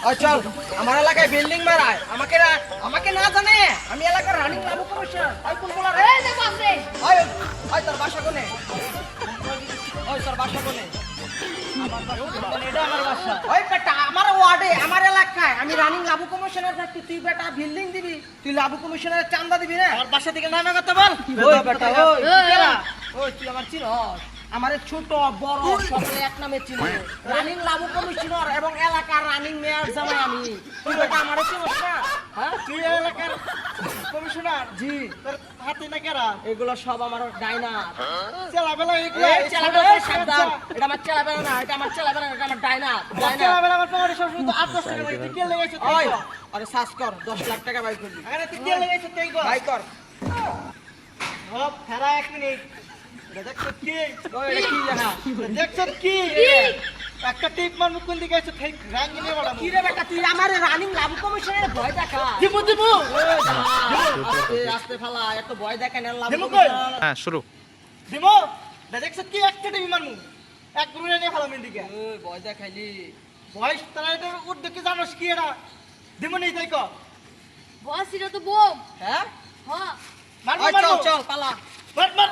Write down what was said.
ওই চল আমার এলাকায় বিল্ডিং মারায় আমাকে না জানে আমি এলাকার রানিং লাবু কমিশনার ওই কোন বলার এই যে বাসে ওই ওই তোর বাসা কোনে ওই তোর বাসা কোনে এটা আমার বাসা। ওই বেটা আমার ওয়ার্ডে আমার এলাকায় আমি রানিং লাবু কমিশনার থাকতে তুই বেটা বিল্ডিং দিবি তুই লাবু কমিশনারের চান্দা দিবি না আমার বাসা থেকে নামে কথা বল। ওই বেটা ওই ওই, কেরা? ওই তুই আমার চিনস আমারে ছোট বড় সকলে এক নামে চিনে রানিং লাবু কমিশনার এবং এলাকার রানিং মেয়র জামাই আমি তুই বেটা আমারে চিনস না হ্যাঁ তুই এলাকার কমিশনার, জি তোর হাতে না কেরা? এগুলো সব আমার ডাইনার চেলাবেলা এগুলো, এই এই চেলাবেলা ছোট সাবধান বাচ্চা। এটা আমার চেলাবেলা না এটা আমার চেলাবেলা না এটা আমার ডাইনার ডাইনার চেলাবেলা আমার পকেটে সবসময় তো 8-10 টাকা লাগে। তুই কে লেগেছে তুই ওই কর। আরে সার্চ কর 10 লাখ টাকা বাই করবি আরে তুই কে লেগেছে তুই কর। বাই কর হপ, ফেরা 1 মিনিট। এটা দেখছো কি? ওই এটা কি জানা দেখছো কি? কি? একটা টিপ মারমু কোন দিকে আছে ঠিক রাঙ্গি নিয়ে বাড়াবো। কি রে বেটা তুই আমার রানিং লাবু কমিশনের ভয় দেখা দিবু দিবু। আস্তে আস্তে ফালা এত ভয় দেখা না লাবু দিমু কই? কমিশনার হ্যাঁ শুরু। দিবু। এটা দেখছো কি? একটা টিপ মারমু। এক গুণে নিয়ে ফেলাম এদিকে। ওই ভয় দেখাইলি বয়স তারা এটা উদ্যোগে জানোস কি এটা? দিবু নেই তাই কর। বস এটা তো বোম হ্যাঁ মারবো ওই চল মারবো। চল পালা মার মার।